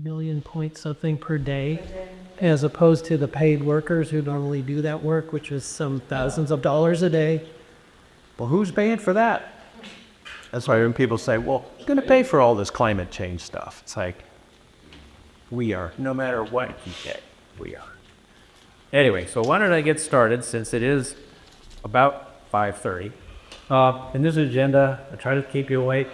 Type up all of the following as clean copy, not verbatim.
million point something per day, as opposed to the paid workers who normally do that work, which is some thousands of dollars a day. Well, who's paying for that? That's why when people say, well, who's going to pay for all this climate change stuff? It's like, we are. No matter what you say, we are. Anyway, so why don't I get started, since it is about 5:30. In this agenda, I try to keep you awake.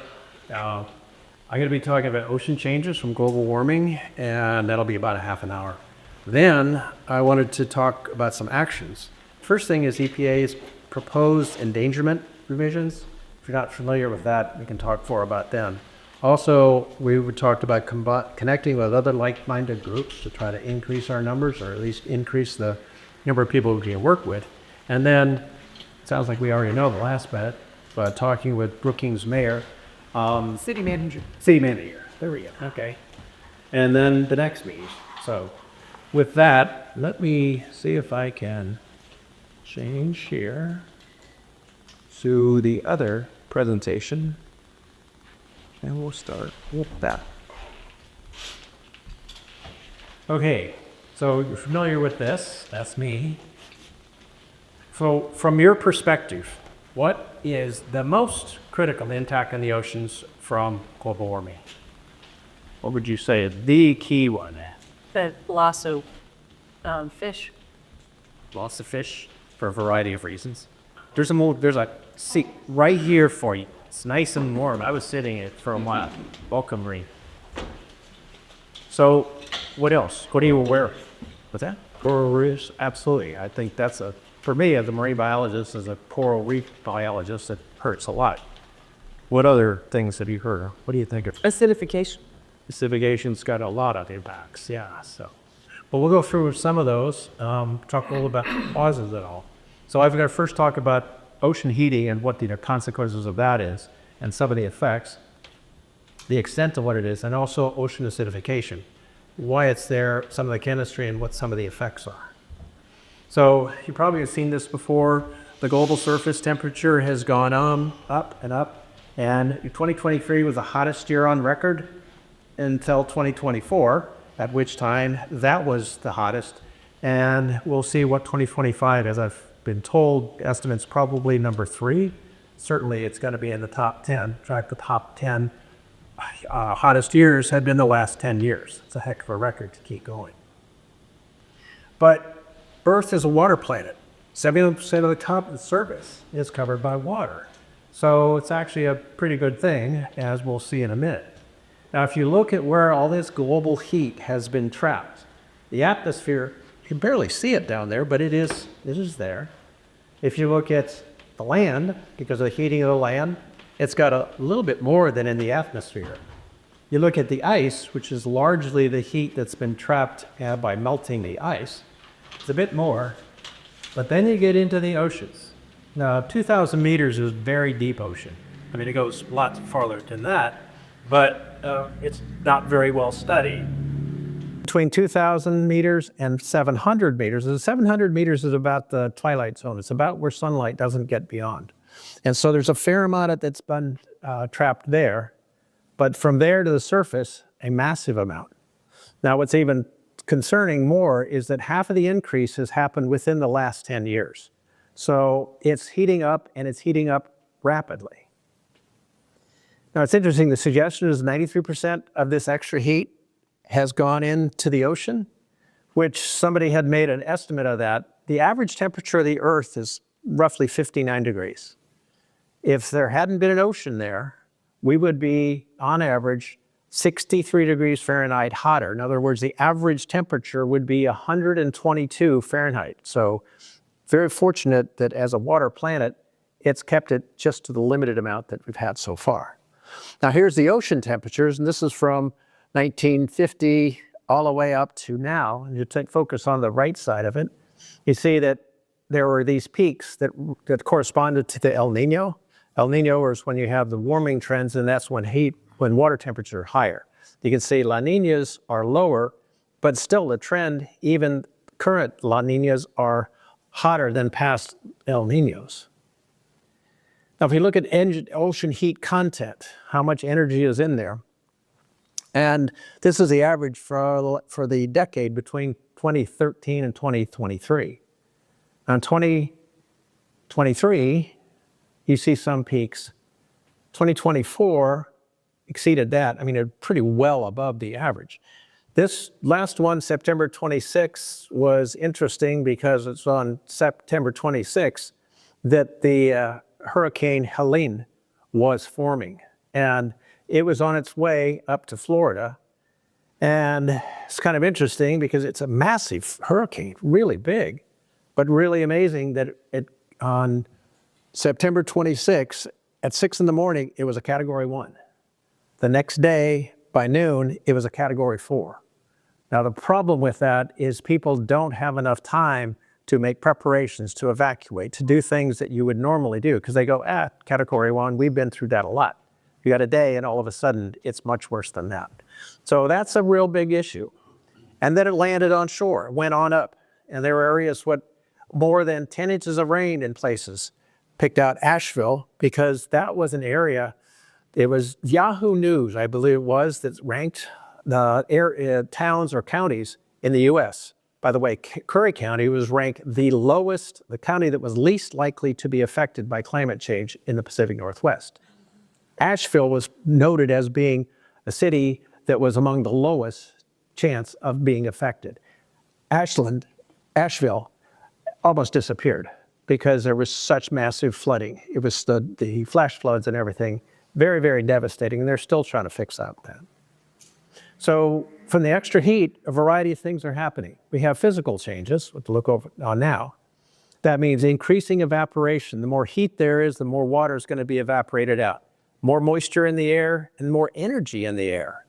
I'm going to be talking about ocean changes from global warming, and that'll be about a half an hour. Then I wanted to talk about some actions. First thing is EPA's proposed endangerment revisions. If you're not familiar with that, we can talk more about them. Also, we talked about connecting with other like-minded groups to try to increase our numbers, or at least increase the number of people we can work with. And then, it sounds like we already know the last bit, but talking with Brookings mayor. City manager. City manager, there we go, okay. And then the next meeting. So with that, let me see if I can change here to the other presentation. And we'll start with that. Okay, so you're familiar with this, that's me. So from your perspective, what is the most critical impact on the oceans from global warming? What would you say is the key one? The loss of fish. Loss of fish for a variety of reasons. There's a seat right here for you. It's nice and warm. I was sitting in it for a while. Welcome, Marine. So, what else? What are you aware of? What's that? Coral reefs? Absolutely. I think that's for me, as a marine biologist, as a coral reef biologist, it hurts a lot. What other things have you heard of? What do you think of? Acidification. Acidification's got a lot of impacts, yeah. So, well, we'll go through some of those, talk a little about causes and all. So I've got to first talk about ocean heating and what the consequences of that is, and some of the effects, the extent of what it is, and also ocean acidification, why it's there, some of the chemistry, and what some of the effects are. So you probably have seen this before. The global surface temperature has gone up and up, and 2023 was the hottest year on record until 2024, at which time that was the hottest. And we'll see what 2025, as I've been told, estimates probably number 3. Certainly it's going to be in the top 10. In fact, the top 10 hottest years had been the last 10 years. It's a heck of a record to keep going. But Earth is a water planet. 70% of the top of the surface is covered by water. So it's actually a pretty good thing, as we'll see in a minute. Now, if you look at where all this global heat has been trapped, the atmosphere, you can barely see it down there, but it is there. If you look at the land, because of the heating of the land, it's got a little bit more than in the atmosphere. You look at the ice, which is largely the heat that's been trapped by melting the ice, it's a bit more, but then you get into the oceans. Now, 2,000 meters is very deep ocean. I mean, it goes a lot farther than that, but it's not very well studied. Between 2,000 meters and 700 meters, and 700 meters is about the twilight zone. It's about where sunlight doesn't get beyond. And so there's a fair amount that's been trapped there, but from there to the surface, a massive amount. Now, what's even concerning more is that half of the increase has happened within the last 10 years. So it's heating up, and it's heating up rapidly. Now, it's interesting, the suggestion is 93% of this extra heat has gone into the ocean, which somebody had made an estimate of that. The average temperature of the Earth is roughly 59 degrees. If there hadn't been an ocean there, we would be, on average, 63 degrees Fahrenheit hotter. In other words, the average temperature would be 122 Fahrenheit. So very fortunate that as a water planet, it's kept it just to the limited amount that we've had so far. Now here's the ocean temperatures, and this is from 1950 all the way up to now. And you focus on the right side of it, you see that there were these peaks that corresponded to the El Nino. El Nino is when you have the warming trends, and that's when water temperature are higher. You can see La Ninas are lower, but still the trend, even current La Ninas are hotter than past El Ninos. Now, if you look at ocean heat content, how much energy is in there, And this is the average for the decade between 2013 and 2023. Now, in 2023, you see some peaks. 2024 exceeded that. I mean, they're pretty well above the average. This last one, September 26, was interesting because it's on September 26 that the Hurricane Helene was forming. And it was on its way up to Florida. And it's kind of interesting because it's a massive hurricane, really big, but really amazing that on September 26 at 6 in the morning, it was a Category 1. The next day, by noon, it was a Category 4. Now, the problem with that is people don't have enough time to make preparations, to evacuate, to do things that you would normally do, because they go, Category 1, we've been through that a lot. You got a day, and all of a sudden, it's much worse than that. So that's a real big issue. And then it landed on shore, went on up, and there were areas with more than 10 inches of rain in places. Picked out Asheville because that was an area, it was Yahoo News, I believe it was, that ranked the towns or counties in the U.S. By the way, Curry County was ranked the lowest, the county that was least likely to be affected by climate change in the Pacific Northwest. Asheville was noted as being a city that was among the lowest chance of being affected. Asheville almost disappeared because there was such massive flooding. It was the flash floods and everything, very, very devastating, and they're still trying to fix out that. So from the extra heat, a variety of things are happening. We have physical changes, what to look over on now. That means increasing evaporation. The more heat there is, the more water is going to be evaporated out. More moisture in the air and more energy in the air.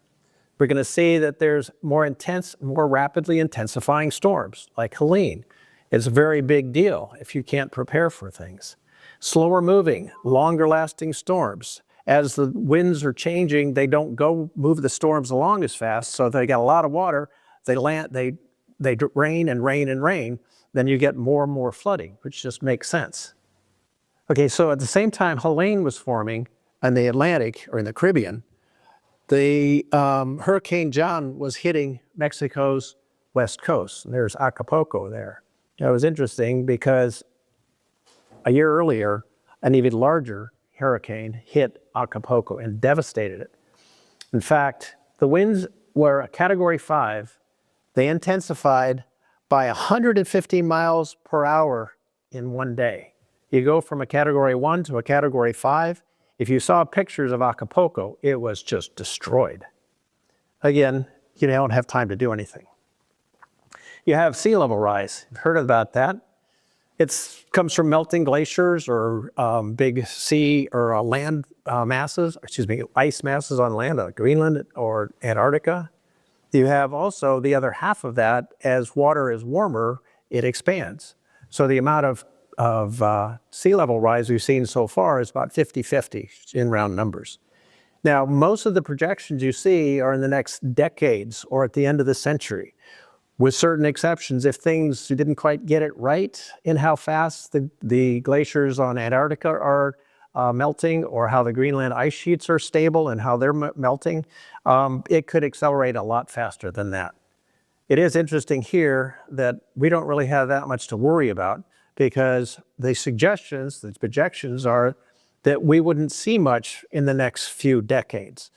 We're going to see that there's more intense, more rapidly intensifying storms, like Helene. It's a very big deal if you can't prepare for things. Slower moving, longer lasting storms. As the winds are changing, they don't move the storms along as fast, so they got a lot of water, they rain and rain and rain, then you get more and more flooding, which just makes sense. Okay, so at the same time Helene was forming in the Atlantic or in the Caribbean, the Hurricane John was hitting Mexico's west coast. And there's Acapulco there. It was interesting because a year earlier, an even larger hurricane hit Acapulco and devastated it. In fact, the winds were a Category 5. They intensified by 150 miles per hour in one day. You go from a Category 1 to a Category 5. If you saw pictures of Acapulco, it was just destroyed. Again, you don't have time to do anything. You have sea level rise. You've heard about that. It comes from melting glaciers or big sea or land masses, ice masses on land, like Greenland or Antarctica. You have also the other half of that, as water is warmer, it expands. So the amount of sea level rise we've seen so far is about 50-50 in round numbers. Now, most of the projections you see are in the next decades or at the end of the century, with certain exceptions. If things, you didn't quite get it right in how fast the glaciers on Antarctica are melting, or how the Greenland ice sheets are stable and how they're melting, it could accelerate a lot faster than that. It is interesting here that we don't really have that much to worry about, because the suggestions, the projections are that we wouldn't see much in the next few decades.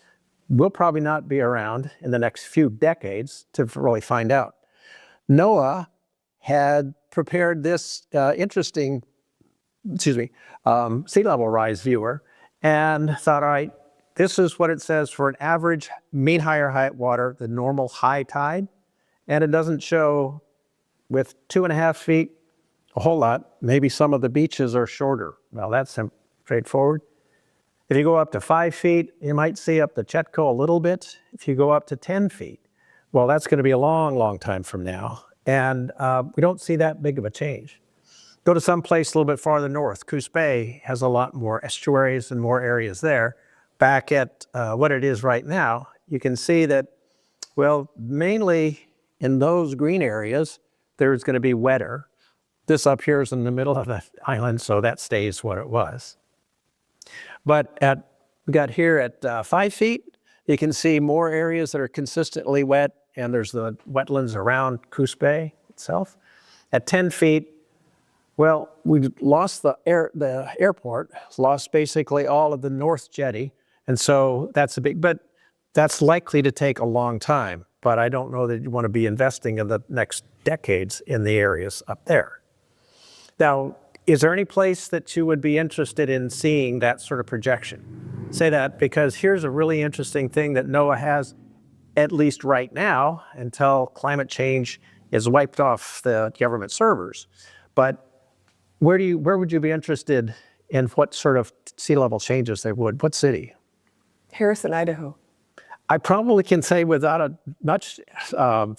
We'll probably not be around in the next few decades to really find out. NOAA had prepared this interesting, sea level rise viewer, and thought, all right, this is what it says for an average mean higher height water, the normal high tide, and it doesn't show with 2.5 feet a whole lot. Maybe some of the beaches are shorter. Well, that's straightforward. If you go up to 5 feet, you might see up the Chetco a little bit. If you go up to 10 feet, well, that's going to be a long, long time from now. And we don't see that big of a change. Go to some place a little bit farther north. Coos Bay has a lot more estuaries and more areas there. Back at what it is right now, you can see that, well, mainly in those green areas, there's going to be wetter. This up here is in the middle of the island, so that stays what it was. But we got here at 5 feet, You can see more areas that are consistently wet, and there's the wetlands around Coos Bay itself. At 10 feet, well, we lost the airport, lost basically all of the north jetty, and so that's but that's likely to take a long time. But I don't know that you want to be investing in the next decades in the areas up there. Now, is there any place that you would be interested in seeing that sort of projection? Say that because here's a really interesting thing that NOAA has, at least right now, until climate change is wiped off the government servers. But where would you be interested in what sort of sea level changes there would? What city? Harrison, Idaho. I probably can say without much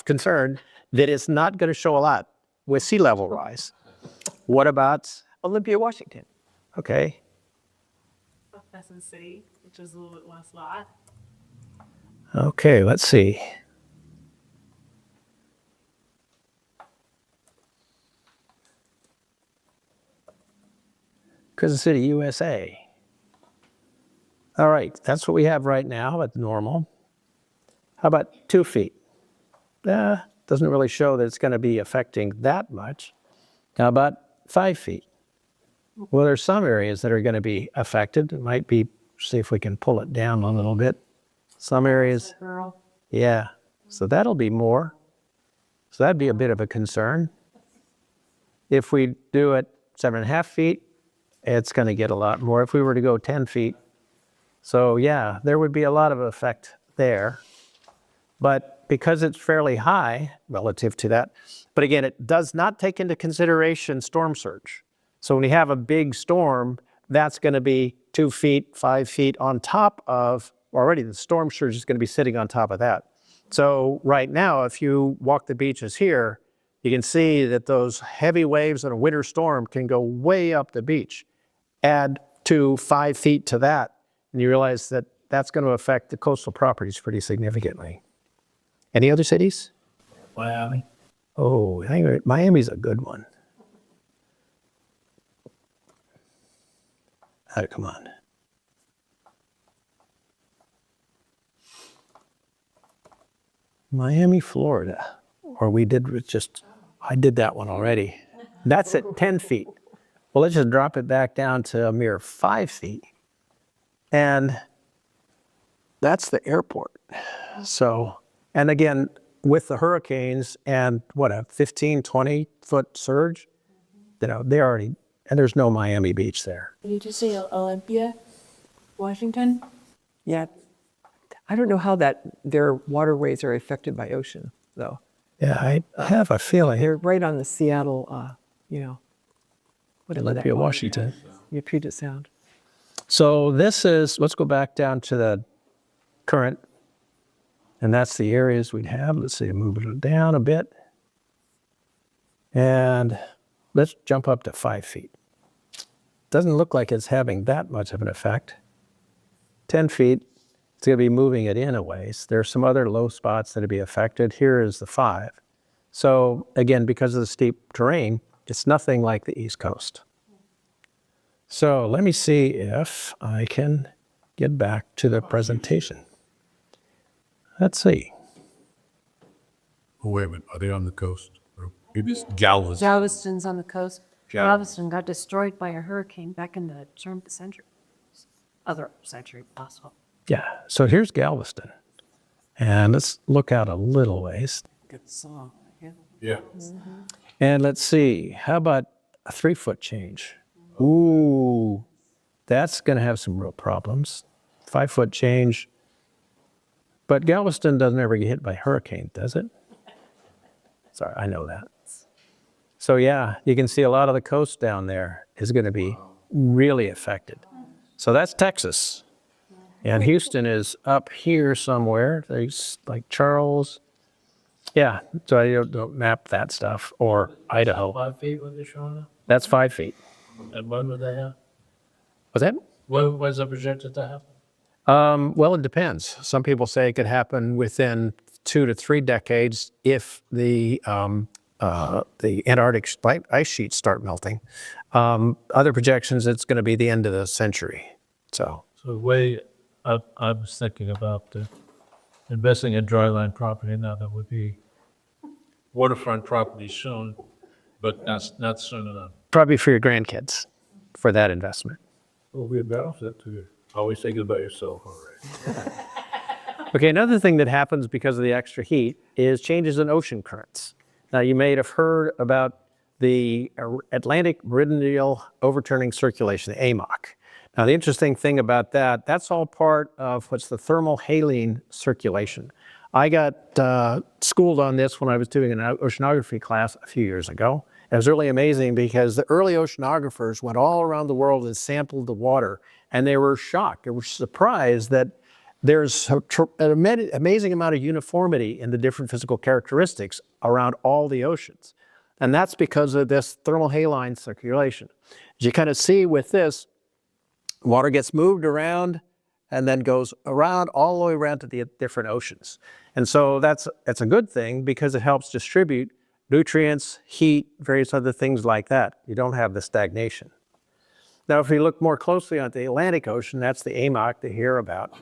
concern that it's not going to show a lot with sea level rise. What about? Olympia, Washington. Okay. Pheasant City, which is a little bit less lot. Okay, let's see. Crescent City, USA. All right, that's what we have right now at normal. How about 2 feet? Doesn't really show that it's going to be affecting that much. How about 5 feet? Well, there's some areas that are going to be affected. It might be, see if we can pull it down a little bit. Some areas, yeah. So that'll be more. So that'd be a bit of a concern. If we do it 7.5 feet, it's going to get a lot more. If we were to go 10 feet, so yeah, there would be a lot of effect there. But because it's fairly high relative to that, but again, it does not take into consideration storm surge. So when you have a big storm, that's going to be 2 feet, 5 feet on top of, already the storm surge is going to be sitting on top of that. So right now, if you walk the beaches here, you can see that those heavy waves in a winter storm can go way up the beach. Add to 5 feet to that, and you realize that that's going to affect the coastal properties pretty significantly. Any other cities? Miami. Oh, I think Miami's a good one. Oh, come on. Miami, Florida. Or we did just, I did that one already. That's at 10 feet. Well, let's just drop it back down to a mere 5 feet. And that's the airport. So, and again, with the hurricanes and what, a 15, 20 foot surge, you know, they already, and there's no Miami Beach there. Did you just say Olympia, Washington? Yeah. I don't know how their waterways are affected by ocean, though. Yeah, I have a feeling. They're right on the Seattle, whatever that Olympia, was. Washington. Yeah, Puget Sound. So this is, let's go back down to the current, and that's the areas we'd have. Let's see, move it down a bit. And let's jump up to 5 feet. Doesn't look like it's having that much of an effect. 10 feet, it's going to be moving it in a ways. There's some other low spots that would be affected. Here is the 5. So again, because of the steep terrain, it's nothing like the East Coast. So let me see if I can get back to the presentation. Let's see. Oh, wait a minute, are they on the coast? Or maybe it's Galveston. Galveston's on the coast. Gal- Galveston got destroyed by a hurricane back in the turn of the century. Other century, possible. Yeah, so here's Galveston. And let's look out a little ways. Good song. Yeah. Yeah. And let's see, how about a 3 foot change? Ooh, that's going to have some real problems. 5 foot change. But Galveston doesn't ever get hit by hurricane, does it? Sorry, I know that. So yeah, you can see a lot of the coast down there is going to be really affected. So that's Texas. And Houston is up here somewhere. There's like Charles. Yeah, so I don't map that stuff. Or Idaho. 5 feet was it showing up? That's 5 feet. And when would they have? Was that? When was it projected to happen? Well, it depends. Some people say it could happen within 2 to 3 decades if the Antarctic ice sheets start melting. Other projections, it's going to be the end of the century. So So way I was thinking about investing in dryland property now. That would be waterfront property soon, but not soon enough. Probably for your grandkids, for that investment. Well, we balance that too. Always thinking about yourself, all right. Okay, another thing that happens because of the extra heat is changes in ocean currents. Now, you may have heard about the Atlantic Meridional Overturning Circulation, the AMOC. Now, the interesting thing about that, that's all part of what's the thermal haline circulation. I got schooled on this when I was doing an oceanography class a few years ago. It was really amazing because the early oceanographers went all around the world and sampled the water, and they were shocked. They were surprised that there's an amazing amount of uniformity in the different physical characteristics around all the oceans. And that's because of this thermal haline circulation. As you kind of see with this, water gets moved around and then goes around all the way around to the different oceans. And so that's a good thing because it helps distribute nutrients, heat, various other things like that. You don't have the stagnation. Now, if we look more closely at the Atlantic Ocean, that's the AMOC they hear about.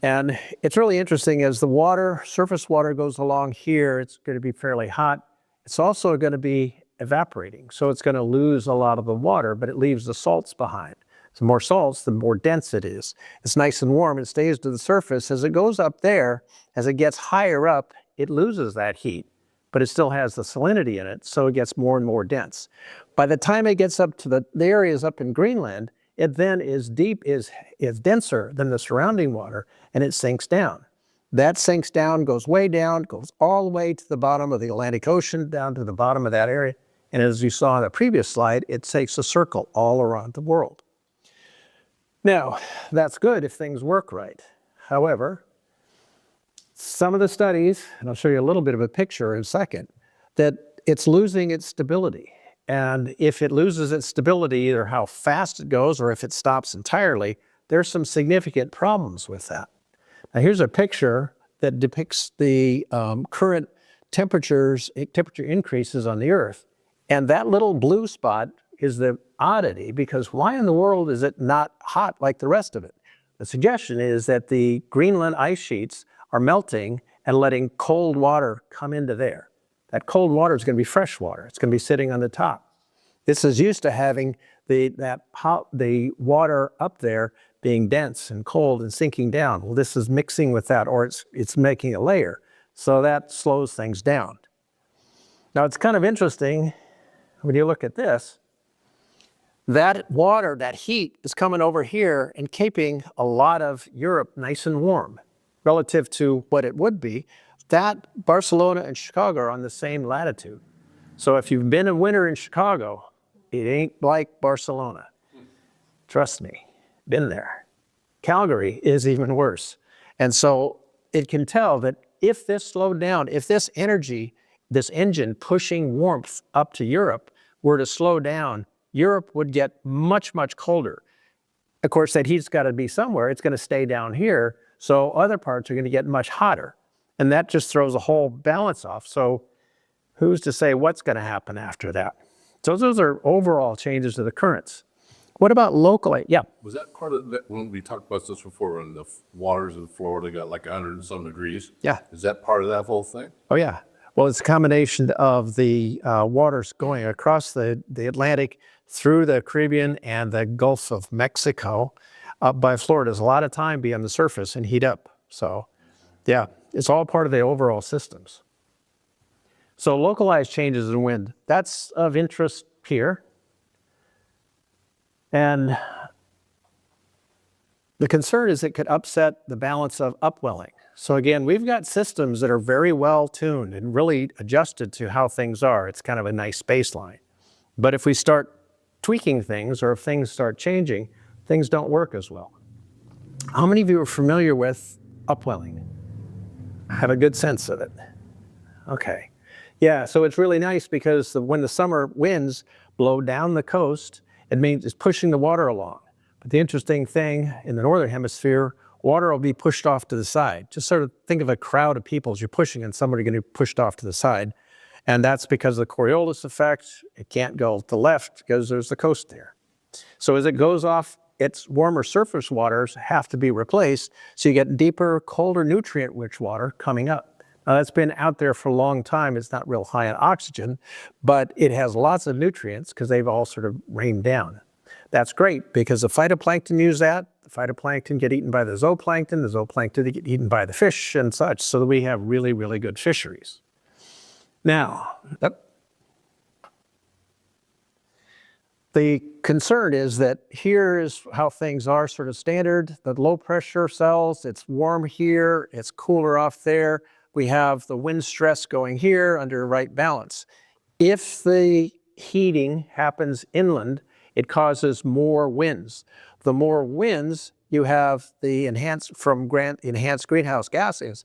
And it's really interesting as the water, surface water goes along here, it's going to be fairly hot. It's also going to be evaporating. So it's going to lose a lot of the water, but it leaves the salts behind. The more salts, the more dense it is. It's nice and warm. It stays to the surface. As it goes up there, as it gets higher up, it loses that heat, but it still has the salinity in it, so it gets more and more dense. By the time it gets up to the areas up in Greenland, it then is denser than the surrounding water, and it sinks down. That sinks down, goes way down, goes all the way to the bottom of the Atlantic Ocean, down to the bottom of that area. And as you saw in the previous slide, it takes a circle all around the world. Now, that's good if things work right. However, some of the studies, and I'll show you a little bit of a picture in a second, that it's losing its stability. And if it loses its stability, either how fast it goes or if it stops entirely, there's some significant problems with that. Now, here's a picture that depicts the current temperature increases on the Earth. And that little blue spot is the oddity, because why in the world is it not hot like the rest of it? The suggestion is that the Greenland ice sheets are melting and letting cold water come into there. That cold water is going to be fresh water. It's going to be sitting on the top. This is used to having the water up there being dense and cold and sinking down. Well, this is mixing with that, or it's making a layer. So that slows things down. Now, it's kind of interesting when you look at this. That water, that heat is coming over here and keeping a lot of Europe nice and warm relative to what it would be. That Barcelona and Chicago are on the same latitude. So if you've been in winter in Chicago, it ain't like Barcelona. Trust me, been there. Calgary is even worse. And so it can tell that if this slowed down, if this energy, this engine pushing warmth up to Europe were to slow down, Europe would get much, much colder. Of course, that heat's got to be somewhere. It's going to stay down here. So other parts are going to get much hotter. And that just throws the whole balance off. So who's to say what's going to happen after that? So those are overall changes to the currents. What about locally? Yeah. Was that part of that when we talked about this before, when the waters in Florida got like 100 and some degrees? Yeah. Is that part of that whole thing? Oh, yeah. Well, it's a combination of the waters going across the Atlantic through the Caribbean and the Gulf of Mexico up by Florida. There's a lot of time be on the surface and heat up. So, yeah, it's all part of the overall systems. So localized changes in wind, that's of interest here. And the concern is it could upset the balance of upwelling. So again, we've got systems that are very well tuned and really adjusted to how things are. It's kind of a nice baseline. But if we start tweaking things or if things start changing, things don't work as well. How many of you are familiar with upwelling? Have a good sense of it? Okay. Yeah, so it's really nice because when the summer winds blow down the coast, it means it's pushing the water along. But the interesting thing in the northern hemisphere, water will be pushed off to the side. Just sort of think of a crowd of people as you're pushing and somebody going to be pushed off to the side. And that's because of the Coriolis effect. It can't go to the left because there's the coast there. So as it goes off its warmer surface waters have to be replaced, so you get deeper, colder, nutrient-rich water coming up. Now, that's been out there for a long time. It's not real high in oxygen, but it has lots of nutrients because they've all sort of rained down. That's great because the phytoplankton use that. The phytoplankton get eaten by the zooplankton get eaten by the fish and such, so that we have really, really good fisheries. Now, the concern is that here is how things are sort of standard. The low pressure cells, it's warm here, it's cooler off there. We have the wind stress going here under right balance. If the heating happens inland, it causes more winds. The more winds, you have the enhanced greenhouse gases.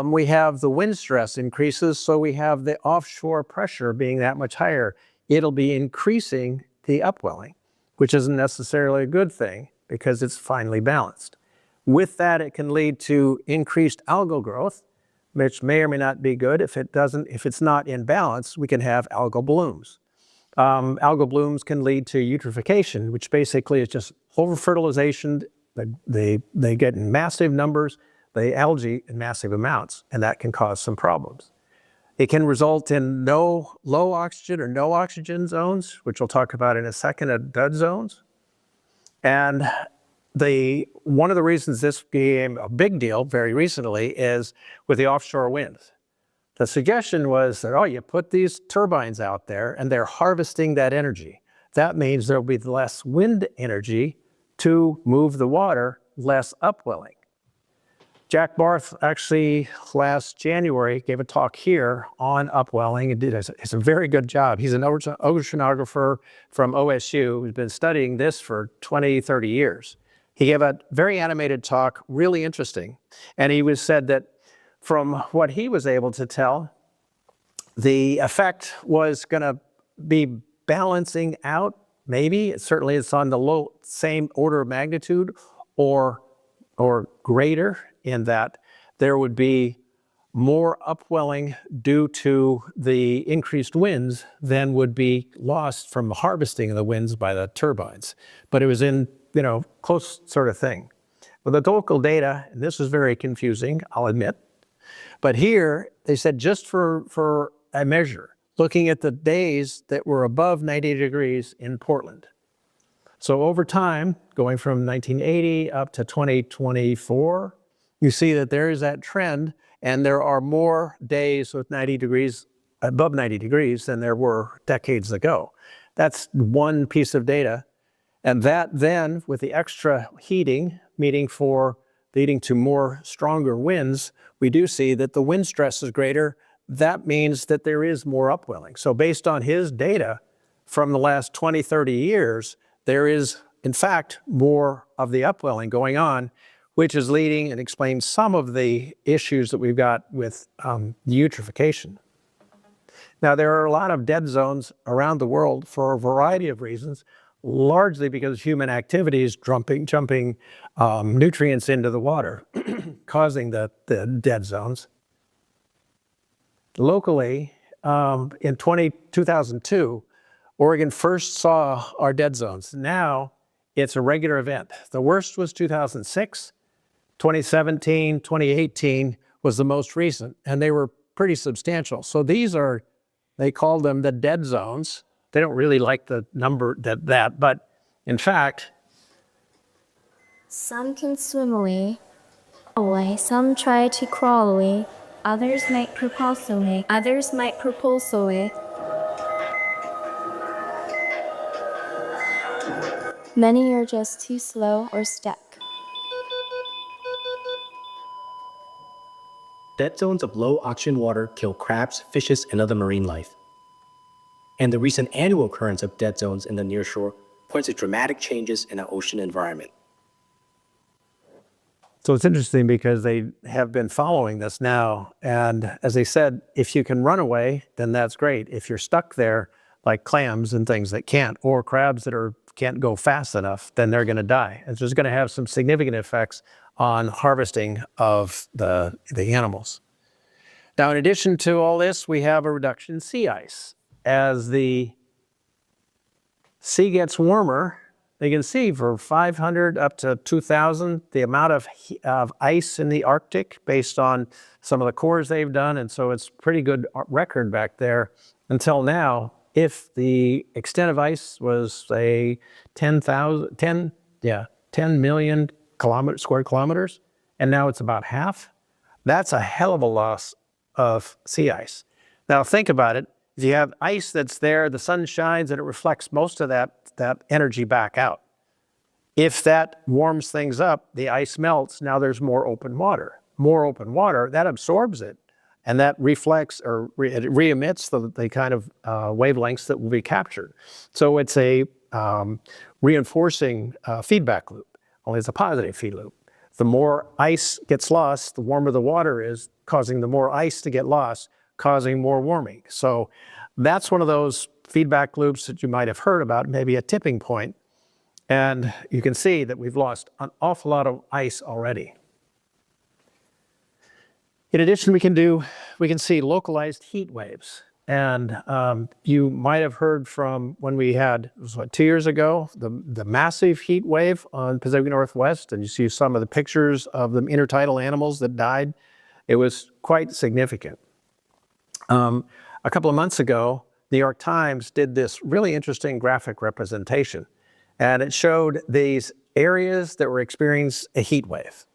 We have the wind stress increases, so we have the offshore pressure being that much higher. It'll be increasing the upwelling, which isn't necessarily a good thing because it's finely balanced. With that, it can lead to increased algal growth, which may or may not be good. If it's not in balance, we can have algal blooms. Algal blooms can lead to eutrophication, which basically is just over-fertilization. They get in massive numbers, the algae in massive amounts, and that can cause some problems. It can result in low oxygen or no oxygen zones, which we'll talk about in a second, dead zones. And one of the reasons this became a big deal very recently is with the offshore winds. The suggestion was that, you put these turbines out there and they're harvesting that energy. That means there'll be less wind energy to move the water, less upwelling. Jack Barth actually last January gave a talk here on upwelling and it's a very good job. He's an oceanographer from OSU who's been studying this for 20, 30 years. He gave a very animated talk, really interesting. And he said that from what he was able to tell, the effect was going to be balancing out, maybe. Certainly it's on the same order of magnitude or greater, in that there would be more upwelling due to the increased winds than would be lost from harvesting of the winds by the turbines. But it was in, close sort of thing. With the local data, and this is very confusing, I'll admit, but here they said just for a measure, looking at the days that were above 90 degrees in Portland. So over time, going from 1980 up to 2024, you see that there is that trend, and there are more days with 90 degrees, above 90 degrees than there were decades ago. That's one piece of data. And that then, with the extra heating, leading to more stronger winds, we do see that the wind stress is greater. That means that there is more upwelling. So based on his data from the last 20, 30 years, there is, in fact, more of the upwelling going on, which is leading and explains some of the issues that we've got with eutrophication. Now, there are a lot of dead zones around the world for a variety of reasons, largely because human activities jumping nutrients into the water, causing the dead zones. Locally, in 2002, Oregon first saw our dead zones. Now, it's a regular event. The worst was 2006. 2017, 2018 was the most recent, and they were pretty substantial. So they call them the dead zones. They don't really like the number but in fact. Some can swim away, some try to crawl away, others might propulse away, Many are just too slow or stuck. Dead zones of low oxygen water kill crabs, fishes, and other marine life. And the recent annual occurrence of dead zones in the nearshore points to dramatic changes in our ocean environment. So it's interesting because they have been following this now. And as they said, if you can run away, then that's great. If you're stuck there, like clams and things that can't, or crabs that can't go fast enough, then they're going to die. It's just going to have some significant effects on harvesting of the animals. Now, in addition to all this, we have a reduction in sea ice. As the sea gets warmer, you can see for 500 up to 2,000, the amount of ice in the Arctic based on some of the cores they've done. And so it's pretty good record back there until now. If the extent of ice was, say, 10 million square kilometers, and now it's about half, that's a hell of a loss of sea ice. Now think about it. If you have ice that's there, the sun shines and it reflects most of that energy back out. If that warms things up, the ice melts, now there's more open water. More open water, that absorbs it, and that reflects or it re-emits the kind of wavelengths that will be captured. So it's a reinforcing feedback loop, only it's a positive feed loop. The more ice gets lost, the warmer the water is, causing the more ice to get lost, causing more warming. So that's one of those feedback loops that you might have heard about, maybe a tipping point. And you can see that we've lost an awful lot of ice already. In addition, we can see localized heat waves. And you might have heard from when we had, it was 2 years ago, the massive heat wave on Pacific Northwest, and you see some of the pictures of the intertidal animals that died. It was quite significant. A couple of months ago, the New York Times did this really interesting graphic representation, and it showed these areas that were experiencing a heat wave.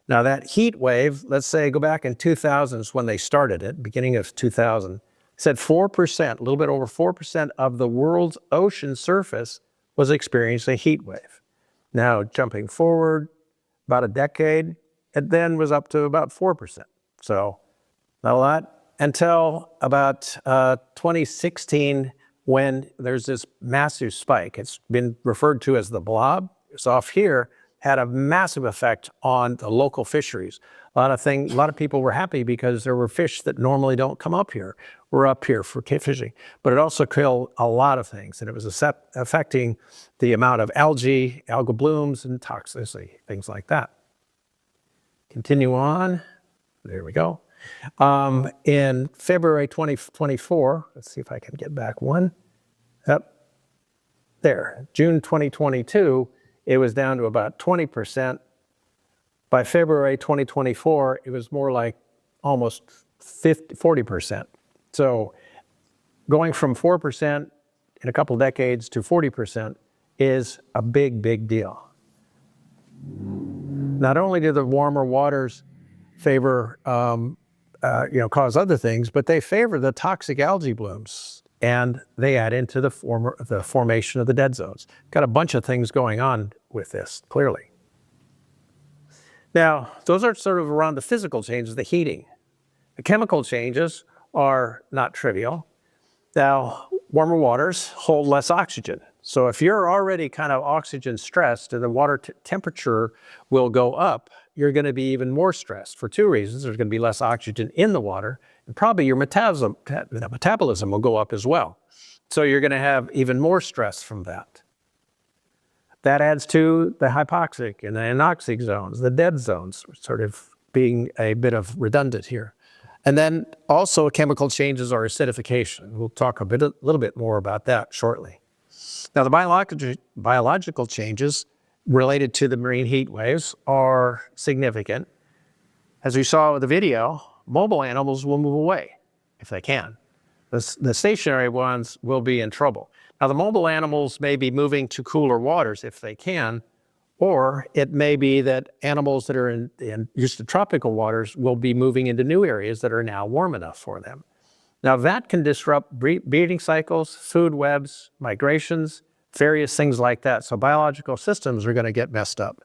Now that heat wave, let's say go back in 2000 when they started it, beginning of 2000, said 4%, a little bit over 4% of the world's ocean surface was experiencing a heat wave. Now jumping forward about a decade, it then was up to about 4%. So not a lot. Until about 2016, when there's this massive spike. It's been referred to as the blob. It's off here, had a massive effect on the local fisheries. A lot of people were happy because there were fish that normally don't come up here, were up here for fishing. But it also killed a lot of things, and it was affecting the amount of algae, algal blooms, and toxicity, things like that. Continue on. There we go. In February 2024, let's see if I can get back one. Yep. There, June 2022, it was down to about 20%. By February 2024, it was more like almost 40%. So going from 4% in a couple decades to 40% is a big, big deal. Not only do the warmer waters favor, cause other things, but they favor the toxic algae blooms, and they add into the formation of the dead zones. Got a bunch of things going on with this, clearly. Now, those are sort of around the physical changes, the heating. The chemical changes are not trivial. Now, warmer waters hold less oxygen. So if you're already kind of oxygen stressed and the water temperature will go up, you're going to be even more stressed for two reasons. There's going to be less oxygen in the water, and probably your metabolism will go up as well. So you're going to have even more stress from that. That adds to the hypoxic and the anoxic zones, the dead zones, sort of being a bit of redundant here. And then also chemical changes or acidification. We'll talk a little bit more about that shortly. Now the biological changes related to the marine heat waves are significant. As we saw with the video, mobile animals will move away if they can. The stationary ones will be in trouble. Now the mobile animals may be moving to cooler waters if they can, or it may be that animals that are used to tropical waters will be moving into new areas that are now warm enough for them. Now that can disrupt breeding cycles, food webs, migrations, various things like that. So biological systems are going to get messed up.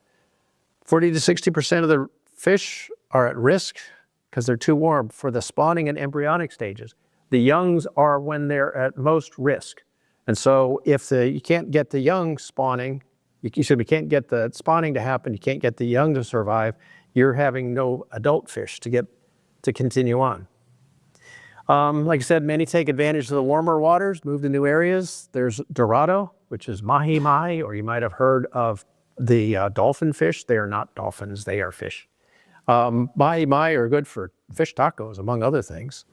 40 to 60% of the fish are at risk because they're too warm for the spawning and embryonic stages. The youngs are when they're at most risk. And so if you can't get the young spawning, you can't get the spawning to happen, you can't get the young to survive, you're having no adult fish to continue on. Like I said, many take advantage of the warmer waters, move to new areas. There's Dorado, which is mahi-mahi, or you might have heard of the dolphin fish. They are not dolphins, they are fish. Mahi-mahi are good for fish tacos, among other things.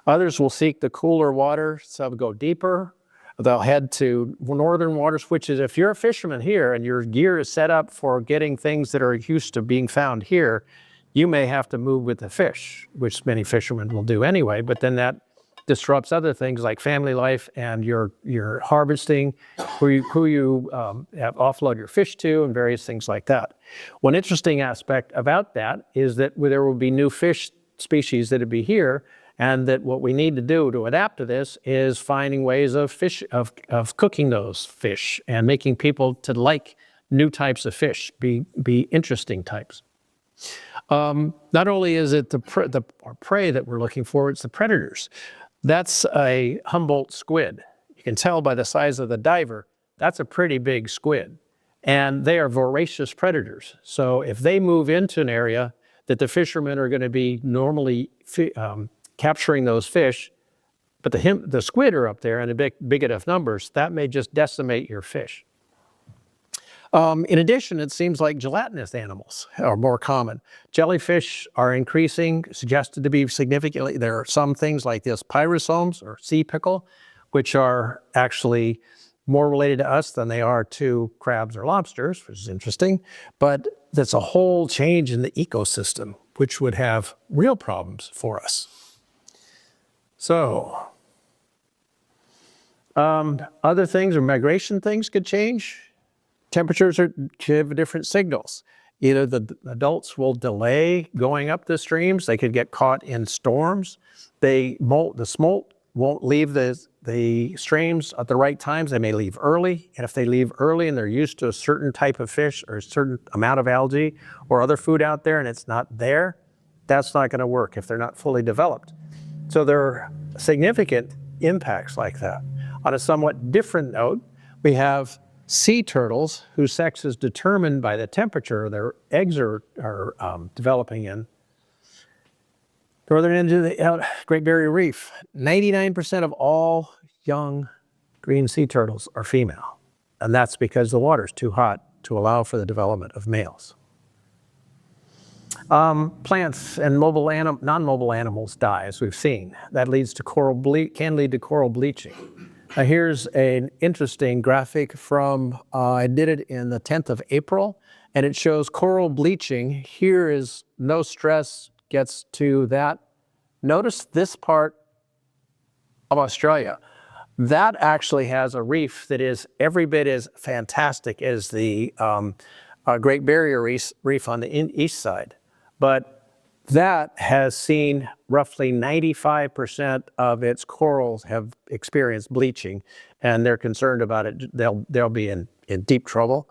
Others will seek the cooler water, some go deeper. they'll head to northern waters, which is, if you're a fisherman here and your gear is set up for getting things that are used to being found here, you may have to move with the fish, which many fishermen will do anyway, but then that disrupts other things like family life and your harvesting, who you have offload your fish to, and various things like that. One interesting aspect about that is that there will be new fish species that will be here, and that what we need to do to adapt to this is finding ways of cooking those fish and making people to like new types of fish, be interesting types. Not only is it the prey that we're looking for, it's the predators. That's a Humboldt squid. You can tell by the size of the diver, that's a pretty big squid. And they are voracious predators. So if they move into an area that the fishermen are going to be normally capturing those fish, but the squid are up there in big enough numbers, that may just decimate your fish. In addition, it seems like gelatinous animals are more common. Jellyfish are increasing, suggested to be significantly. There are some things like this pyrosomes or sea pickle, which are actually more related to us than they are to crabs or lobsters, which is interesting. But that's a whole change in the ecosystem, which would have real problems for us. So, other things or migration things could change. Temperatures give different signals. Either the adults will delay going up the streams, they could get caught in storms. The smolt won't leave the streams at the right times. They may leave early, and if they leave early and they're used to a certain type of fish or a certain amount of algae or other food out there and it's not there, that's not going to work if they're not fully developed. So there are significant impacts like that. On a somewhat different note, we have sea turtles whose sex is determined by the temperature their eggs are developing in. Northern end of the Great Barrier Reef, 99% of all young green sea turtles are female. And that's because the water's too hot to allow for the development of males. Plants and non-mobile animals die, as we've seen. That leads to can lead to coral bleaching. Here's an interesting graphic from, I did it in the 10th of April, and it shows coral bleaching. Here is no stress gets to that. Notice this part of Australia. That actually has a reef that is every bit as fantastic as the Great Barrier Reef on the east side. But that has seen roughly 95% of its corals have experienced bleaching, and they're concerned about it. They'll be in deep trouble.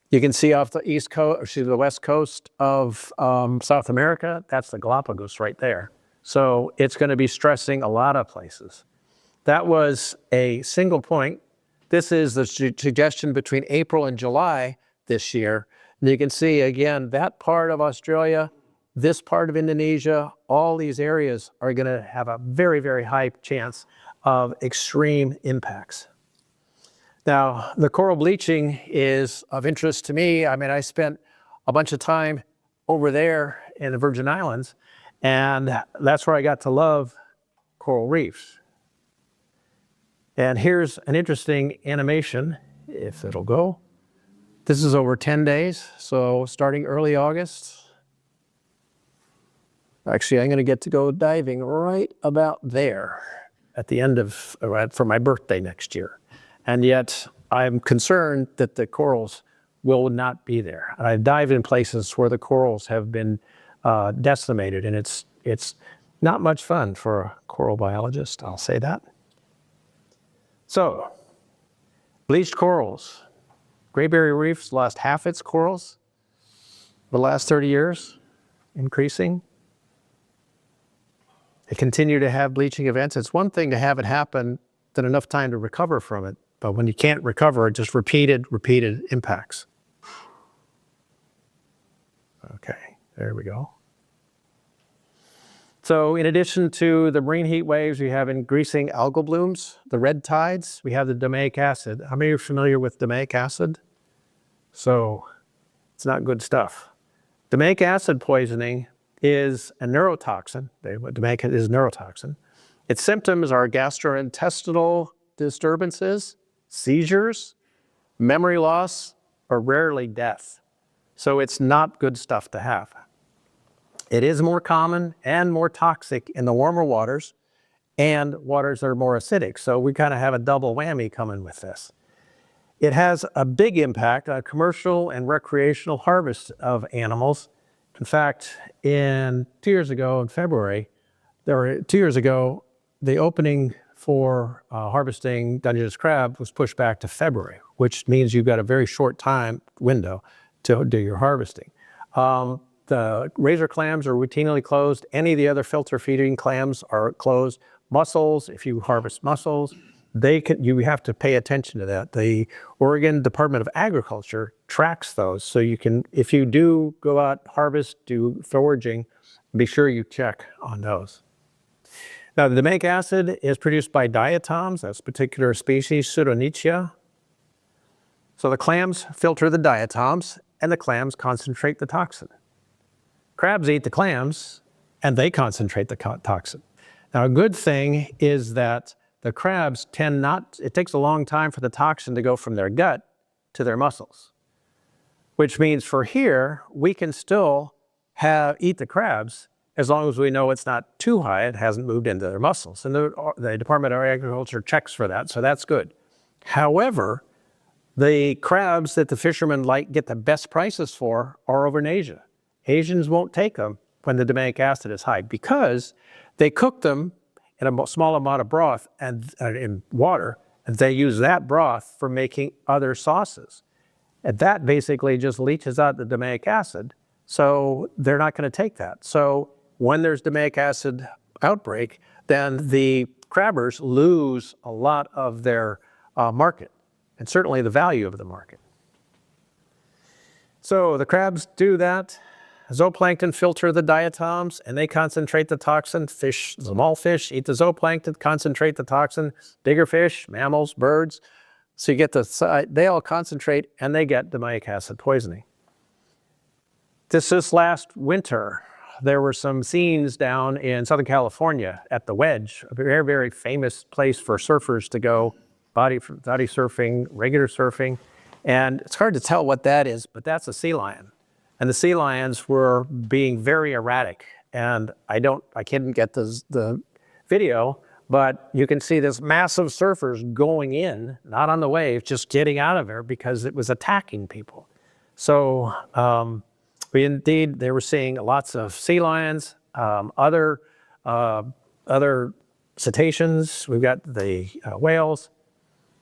You can see off the east coast, or the west coast of South America, that's the Galapagos right there. So it's going to be stressing a lot of places. That was a single point. This is the suggestion between April and July this year. And you can see again, that part of Australia, this part of Indonesia, all these areas are going to have a very, very high chance of extreme impacts. Now, the coral bleaching is of interest to me. I mean, I spent a bunch of time over there in the Virgin Islands, and that's where I got to love coral reefs. And here's an interesting animation, if it'll go. This is over 10 days, so starting early August. Actually, I'm going to get to go diving right about there at the end of, for my birthday next year. And yet, I'm concerned that the corals will not be there. And I've dived in places where the corals have been decimated, and it's not much fun for a coral biologist, I'll say that. So, bleached corals. Great Barrier Reef's lost half its corals the last 30 years, increasing. They continue to have bleaching events. It's one thing to have it happen, then enough time to recover from it. But when you can't recover, just repeated impacts. Okay, there we go. So in addition to the marine heat waves, we have increasing algal blooms, the red tides, we have the domain acid. How many are familiar with domain acid? So it's not good stuff. Domain acid poisoning is a neurotoxin. Domain is neurotoxin. Its symptoms are gastrointestinal disturbances, seizures, memory loss, or rarely death. So it's not good stuff to have. It is more common and more toxic in the warmer waters and waters that are more acidic. So we kind of have a double whammy coming with this. It has a big impact on commercial and recreational harvest of animals. In fact, 2 years ago in February, 2 years ago, the opening for harvesting Dungeness crab was pushed back to February, which means you've got a very short time window to do your harvesting. The razor clams are routinely closed. Any of the other filter feeding clams are closed. Mussels, if you harvest mussels, you have to pay attention to that. The Oregon Department of Agriculture tracks those. So you can, if you do go out, harvest, do foraging, be sure you check on those. Now, the domainic acid is produced by diatoms. That's a particular species, Pseudonychia. So the clams filter the diatoms, and the clams concentrate the toxin. Crabs eat the clams, and they concentrate the toxin. Now, a good thing is that the crabs it takes a long time for the toxin to go from their gut to their muscles, which means for here, we can still eat the crabs as long as we know it's not too high, it hasn't moved into their muscles. And the Department of Agriculture checks for that, so that's good. However, the crabs that the fishermen get the best prices for are over in Asia. Asians won't take them when the domainic acid is high because they cook them in a small amount of broth and in water, and they use that broth for making other sauces. And that basically just leaches out the domainic acid, so they're not going to take that. So when there's domainic acid outbreak, then the crabbers lose a lot of their market, and certainly the value of the market. So the crabs do that. Zooplankton filter the diatoms, and they concentrate the toxin. Fish, small fish, eat the zooplankton, concentrate the toxin. Bigger fish, mammals, birds. So you get they all concentrate, and they get domainic acid poisoning. This last winter, there were some scenes down in Southern California at the Wedge, a very, very famous place for surfers to go, body surfing, regular surfing. And it's hard to tell what that is, but that's a sea lion. And the sea lions were being very erratic. And I couldn't get the video, but you can see this massive surfers going in, not on the wave, just getting out of there because it was attacking people. So they were seeing lots of sea lions, other cetaceans. We've got the whales,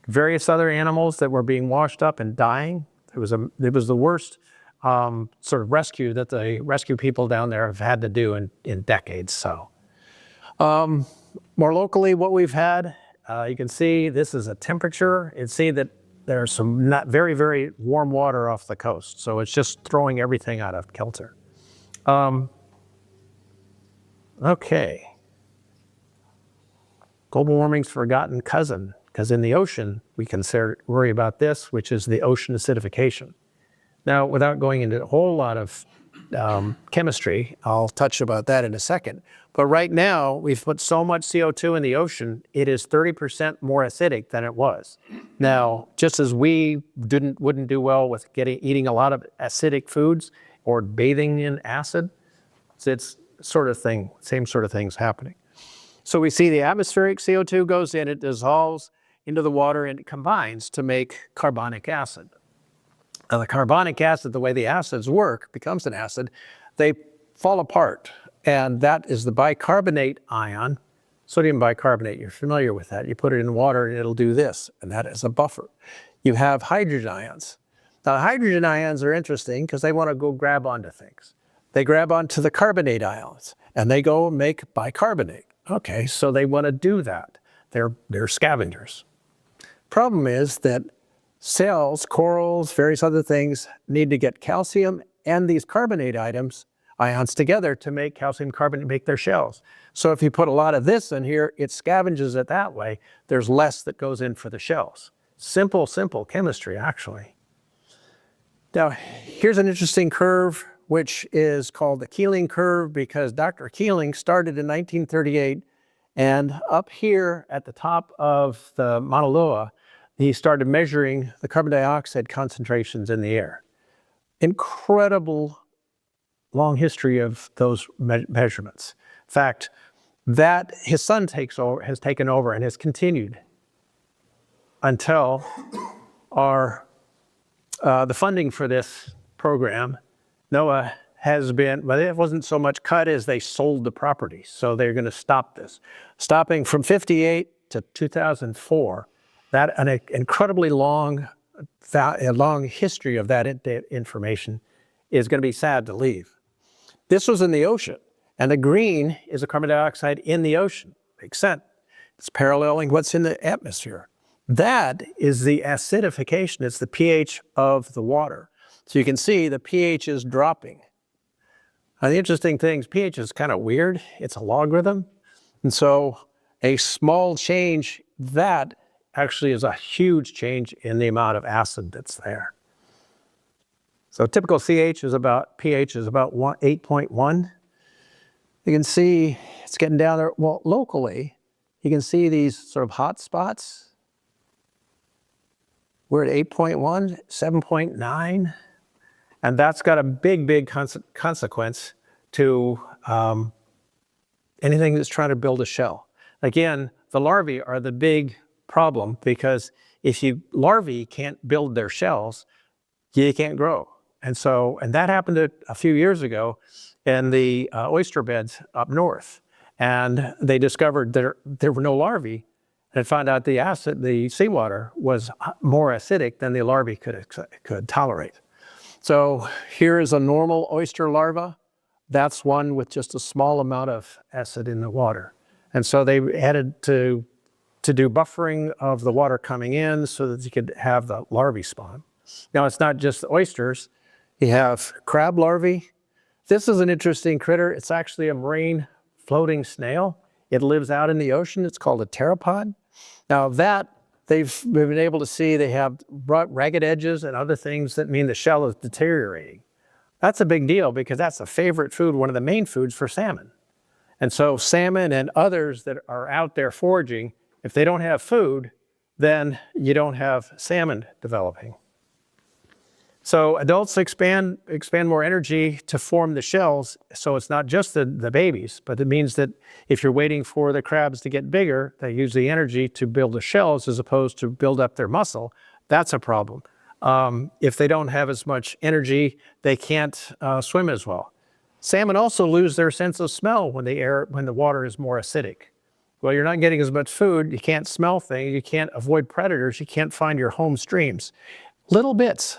various other animals that were being washed up and dying. It was the worst sort of rescue that the rescue people down there have had to do in decades. So more locally, what we've had, you can see this is a temperature. You see that there's some not very, very warm water off the coast. So it's just throwing everything out of kilter. Okay. Global warming's forgotten cousin, because in the ocean, we can worry about this, which is the ocean acidification. Now, without going into a whole lot of chemistry, I'll touch about that in a second. But right now, we've put so much CO2 in the ocean, it is 30% more acidic than it was. Now, just as we wouldn't do well with eating a lot of acidic foods or bathing in acid, it's same sort of things happening. So we see the atmospheric CO2 goes in, it dissolves into the water, and it combines to make carbonic acid. Now, the carbonic acid, the way the acids work, becomes an acid, they fall apart. And that is the bicarbonate ion, sodium bicarbonate. You're familiar with that. You put it in water and it'll do this, and that is a buffer. You have hydrogen ions. Now, hydrogen ions are interesting because they want to go grab onto things. They grab onto the carbonate ions, and they go make bicarbonate. Okay, so they want to do that. They're scavengers. Problem is that cells, corals, various other things need to get calcium and these carbonate ions together to make calcium carbonate, make their shells. So if you put a lot of this in here, it scavenges it that way. There's less that goes in for the shells. Simple chemistry, actually. Now, here's an interesting curve, which is called the Keeling curve, because Dr. Keeling started in 1938 And up here at the top of the Mauna Loa, he started measuring the carbon dioxide concentrations in the air. Incredible long history of those measurements. In fact, that his son has taken over and has continued until the funding for this program, NOAA has been, well, it wasn't so much cut as they sold the property. So they're going to stop this. Stopping from 58 to 2004, that an incredibly long history of that information is going to be sad to leave. This was in the ocean, and the green is the carbon dioxide in the ocean. Makes sense. It's paralleling what's in the atmosphere. That is the acidification. It's the pH of the water. So you can see the pH is dropping. Now, the interesting thing is pH is kind of weird. It's a logarithm. And so a small change, that actually is a huge change in the amount of acid that's there. So typical pH is about 8.1. You can see it's getting down there. Well, locally, you can see these sort of hot spots. We're at 8.1, 7.9. And that's got a big consequence to anything that's trying to build a shell. Again, the larvae are the big problem, because if larvae can't build their shells, you can't grow. And that happened a few years ago in the oyster beds up north. And they discovered there were no larvae, and found out the seawater was more acidic than the larvae could tolerate. So here is a normal oyster larva. That's one with just a small amount of acid in the water. And so they had to do buffering of the water coming in so that you could have the larvae spawn. Now, it's not just the oysters. You have crab larvae. This is an interesting critter. It's actually a marine floating snail. It lives out in the ocean. It's called a pteropod. Now that they've been able to see, they have ragged edges and other things that mean the shell is deteriorating. That's a big deal, because that's a favorite food, one of the main foods for salmon. And so salmon and others that are out there foraging, if they don't have food, then you don't have salmon developing. So adults expand more energy to form the shells. So it's not just the babies, but it means that if you're waiting for the crabs to get bigger, they use the energy to build the shells as opposed to build up their muscle. That's a problem. If they don't have as much energy, they can't swim as well. Salmon also lose their sense of smell when the water is more acidic. Well, you're not getting as much food, you can't smell things, you can't avoid predators, you can't find your home streams. Little bits,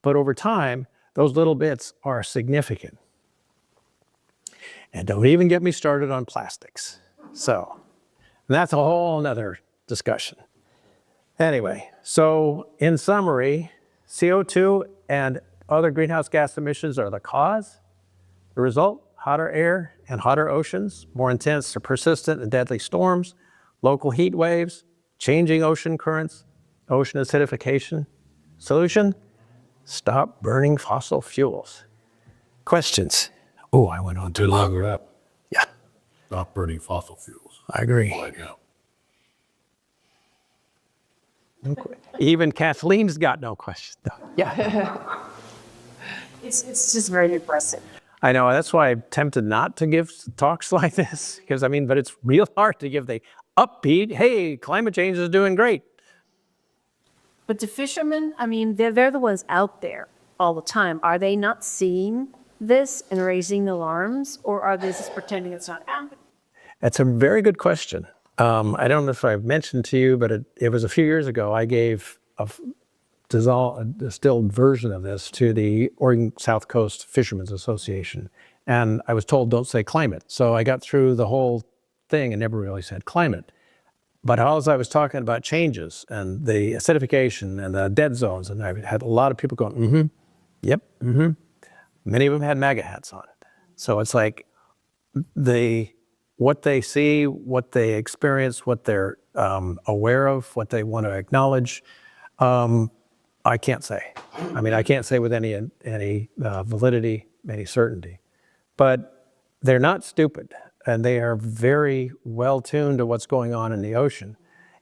but over time, those little bits are significant. And don't even get me started on plastics. So that's a whole nother discussion. Anyway, so in summary, CO2 and other greenhouse gas emissions are the cause. The result, hotter air and hotter oceans, more intense or persistent and deadly storms, local heat waves, changing ocean currents, ocean acidification. Solution, stop burning fossil fuels. Questions? Oh, I went on too long. Longer up. Yeah, Stop burning fossil fuels I agree. right now. Even Kathleen's got no question. No. Yeah, It's just very depressing. I know. That's why I'm tempted not to give talks like this, because but it's real hard to give the upbeat, hey, climate change is doing great. But the fishermen, they're the ones out there all the time. Are they not seeing this and raising the alarms, or are they just pretending it's not happening? That's a very good question. I don't know if I've mentioned to you, but it was a few years ago, I gave a distilled version of this to the Oregon South Coast Fishermen's Association. And I was told, don't say climate. So I got through the whole thing and never really said climate. But as I was talking about changes and the acidification and the dead zones, and I had a lot of people going, yep, Many of them had MAGA hats on it. So it's like what they see, what they experience, what they're aware of, what they want to acknowledge, I can't say. I can't say with any validity, any certainty. But they're not stupid. and they are very well tuned to what's going on in the ocean.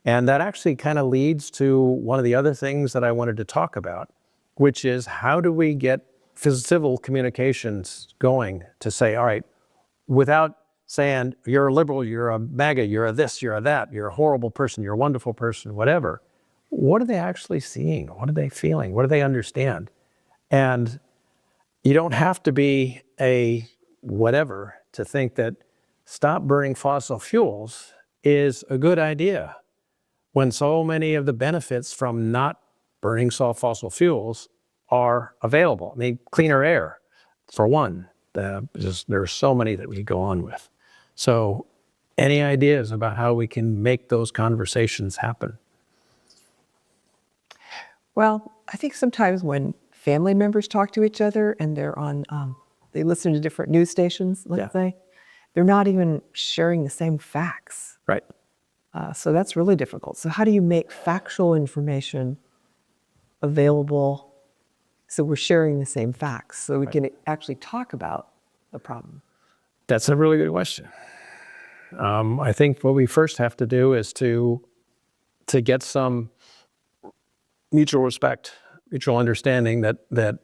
And that actually kind of leads to one of the other things that I wanted to talk about, which is how do we get civil communications going to say, all right, without saying you're a liberal, you're a MAGA, you're a this, you're a that, you're a horrible person, you're a wonderful person, whatever. What are they actually seeing? What are they feeling? What do they understand? And you don't have to be a whatever to think that stop burning fossil fuels is a good idea when so many of the benefits from not burning fossil fuels are available. I mean, cleaner air, for one. There's so many that we could go on with. So any ideas about how we can make those conversations happen? Well, I think sometimes when family members talk to each other and they're on, they listen to different news stations, let's say, they're not even sharing the same facts. Right. So that's really difficult. So how do you make factual information available so we're sharing the same facts so we can actually talk about the problem? That's a really good question. I think what we first have to do is to get some mutual respect, mutual understanding that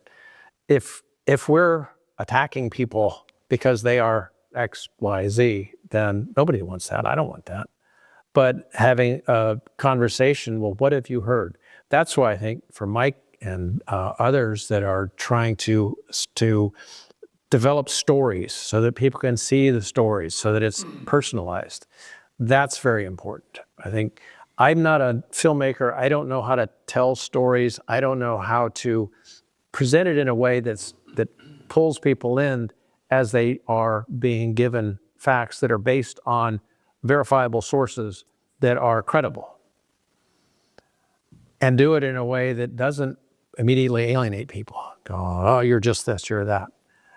if we're attacking people because they are X, Y, Z, then nobody wants that. I don't want that. But having a conversation, well, what have you heard? That's why I think for Mike and others that are trying to develop stories so that people can see the stories, so that it's personalized. That's very important. I think I'm not a filmmaker. I don't know how to tell stories. I don't know how to present it in a way that pulls people in as they are being given facts that are based on verifiable sources that are credible. And do it in a way that doesn't immediately alienate people. Go, oh, you're just this, you're that.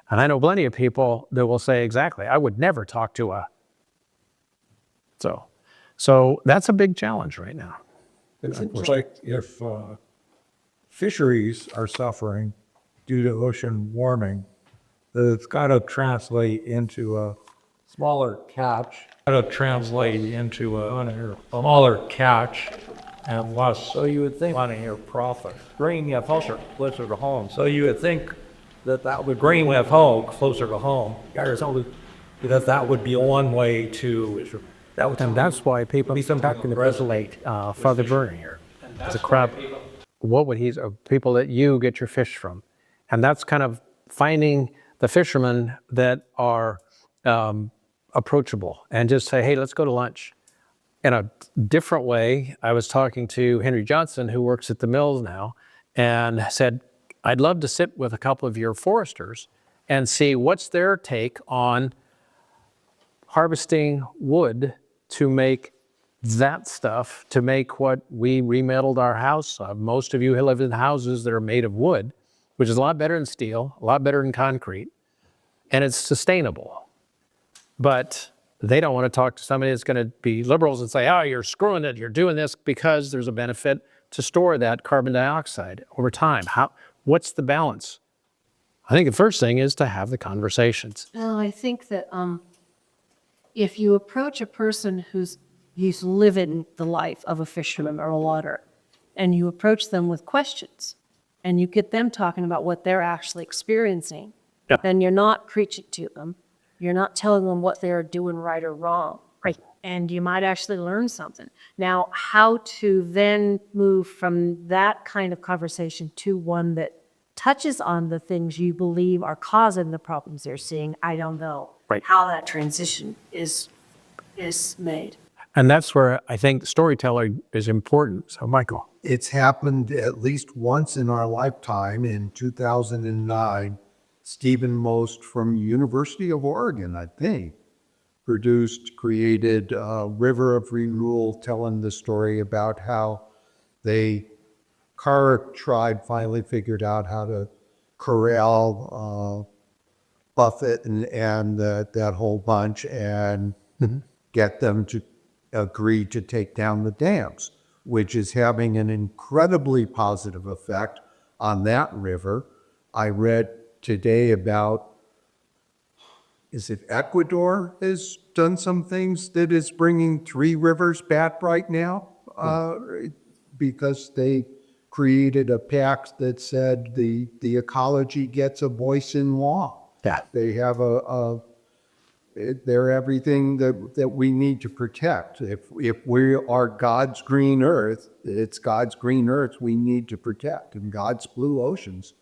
And I know plenty of people that will say exactly, I would never talk to a. So that's a big challenge right now. It's like if fisheries are suffering due to ocean warming, that it's got to translate into a smaller catch. Got to translate into a smaller catch and less. So you would think money or profit. Bringing it closer to home. So you would think that would bring it home closer to home. Because that would be one way to. And that's why people can resonate Father Burner here. It's a crab. What would people that you get your fish from? And that's kind of finding the fishermen that are approachable and just say, hey, let's go to lunch. In a different way, I was talking to Henry Johnson, who works at the mills now, and said, I'd love to sit with a couple of your foresters and see what's their take on harvesting wood to make that stuff, to make what we remetaled our house of. Most of you live in houses that are made of wood, which is a lot better than steel, a lot better than concrete, and it's sustainable. But they don't want to talk to somebody that's going to be liberals and say, oh, you're screwing it, you're doing this because there's a benefit to store that carbon dioxide over time. What's the balance? I think the first thing is to have the conversations. Well, I think that if you approach a person who's living the life of a fisherman or a water, and you approach them with questions, and you get them talking about what they're actually experiencing, then you're not preaching to them. You're not telling them what they're doing right or wrong. Right. And you might actually learn something. Now, how to then move from that kind of conversation to one that touches on the things you believe are causing the problems they're seeing, I don't know. Right. How that transition is made. And that's where I think storytelling is important. So, Michael. It's happened at least once in our lifetime. In 2009, Stephen Most from University of Oregon, I think, created River of Renewal, telling the story about how the Carrick tribe finally figured out how to corral Buffett and that whole bunch and get them to agree to take down the dams, which is having an incredibly positive effect on that river. I read today about, is it Ecuador has done some things that is bringing Three Rivers back right now, because they created a pact that said the ecology gets a voice in law. Yeah. They have they're everything that we need to protect. If we are God's green earth, it's God's green earth we need to protect, and God's blue oceans.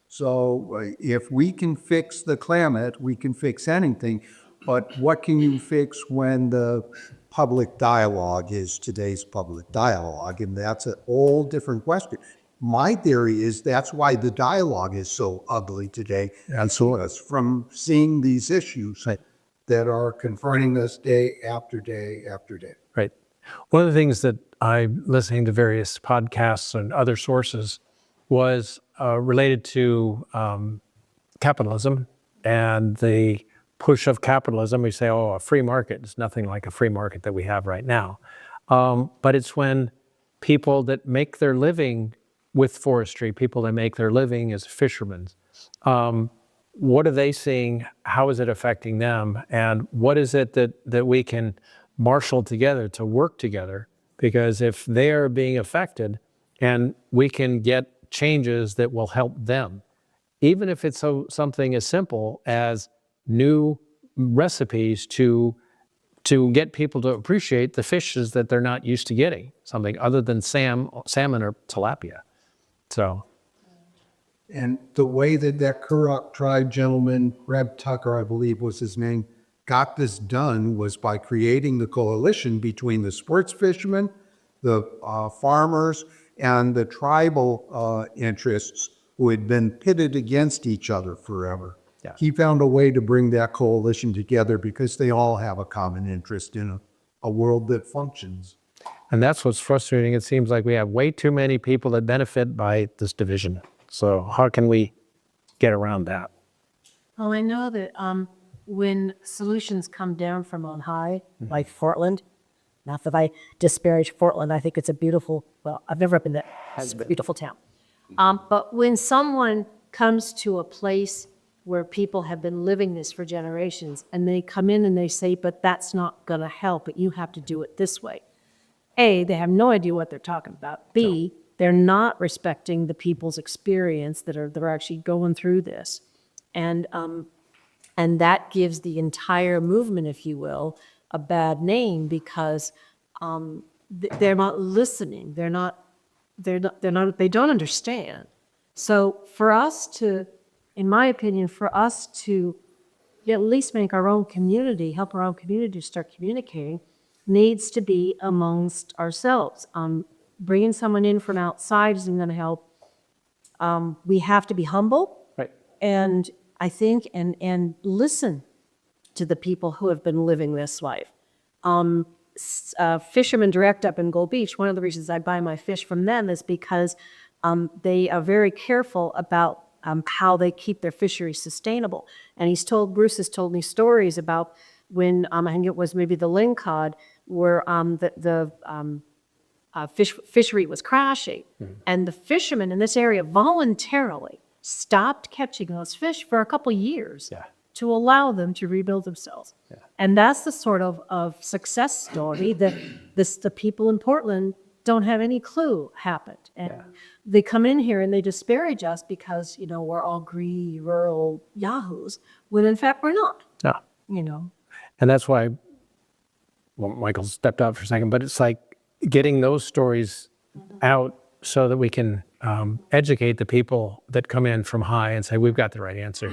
So if we can fix the climate, we can fix anything. But what can you fix when the public dialogue is today's public dialogue? And that's a whole different question. My theory is that's why the dialogue is so ugly today. And so it's from seeing these issues that are confronting us day after day after day. Right. One of the things that I'm listening to various podcasts and other sources was related to capitalism and the push of capitalism. We say, oh, a free market is nothing like a free market that we have right now. But it's when people that make their living with forestry, people that make their living as fishermen, what are they seeing? How is it affecting them? And what is it that we can marshal together to work together? Because if they are being affected and we can get changes that will help them, even if it's something as simple as new recipes to get people to appreciate the fishes that they're not used to getting, something other than salmon or tilapia. So. And the way that Kurok tribe gentleman, Reb Tucker, I believe was his name, got this done was by creating the coalition between the sports fishermen, the farmers, and the tribal interests who had been pitted against each other forever. Yeah. He found a way to bring that coalition together because they all have a common interest in a world that functions. And that's what's frustrating. It seems like we have way too many people that benefit by this division. So how can we get around that? Well, I know that when solutions come down from on high, like Portland, not that I disparage Portland, I think it's a beautiful, well, I've never been there, it's a beautiful town. But when someone comes to a place where people have been living this for generations and they come in and they say, but that's not going to help, but you have to do it this way. A, they have no idea what they're talking about. B, they're not respecting the people's experience that are actually going through this. And that gives the entire movement, if you will, a bad name because they're not listening. They don't understand. So for us to, in my opinion, for us to at least make our own community, help our own community start communicating, needs to be amongst ourselves. Bringing someone in from outside isn't going to help. We have to be humble. Right. And I think, and listen to the people who have been living this life. Fishermen Direct up in Gold Beach, one of the reasons I buy my fish from them is because they are very careful about how they keep their fisheries sustainable. And Bruce has told me stories about when, I think it was maybe the lingcod, where the fishery was crashing. And the fishermen in this area voluntarily stopped catching those fish for a couple years to allow them to rebuild themselves. And that's the sort of success story that the people in Portland don't have any clue happened. And they come in here and they disparage us because, we're all greedy, rural yahoos, when in fact we're not. Yeah. And that's why, well, Michael stepped out for a second, but it's like getting those stories out so that we can educate the people that come in from high and say, we've got the right answer.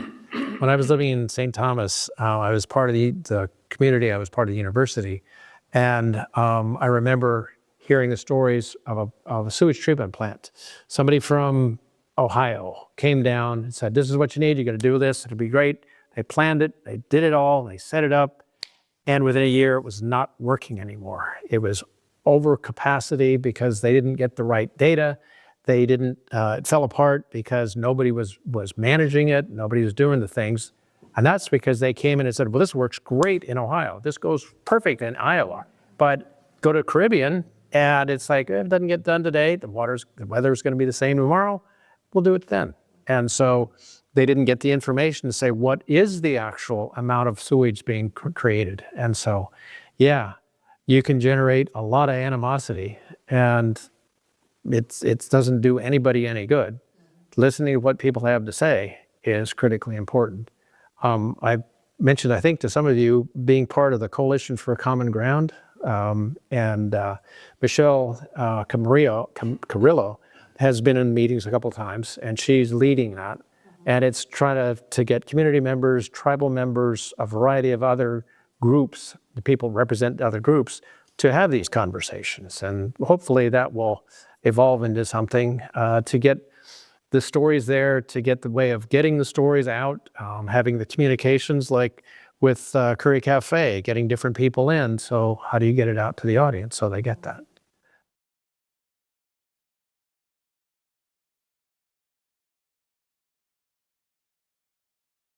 When I was living in St. Thomas, I was part of the community, I was part of the university, and I remember hearing the stories of a sewage treatment plant. Somebody from Ohio came down and said, this is what you need, you're gonna do this, it'll be great. They planned it, they did it all, they set it up, and within a year it was not working anymore. It was over capacity because they didn't get the right data. They didn't, it fell apart because nobody was managing it, nobody was doing the things. And that's because they came in and said, well, this works great in Ohio. This goes perfect in Iowa. But go to Caribbean and it's like, it doesn't get done today. The weather's gonna be the same tomorrow. We'll do it then. And so they didn't get the information to say what is the actual amount of sewage being created. And so, yeah, you can generate a lot of animosity, and it doesn't do anybody any good. Listening to what people have to say is critically important. I mentioned, I think, to some of you, being part of the Coalition for Common Ground, and Michelle Carrillo has been in meetings a couple times, and she's leading that. And it's trying to get community members, tribal members, a variety of other groups, the people represent other groups, to have these conversations. And hopefully that will evolve into something to get the stories there, to get the way of getting the stories out, having the communications like with Curry Cafe, getting different people in. So how do you get it out to the audience so they get that?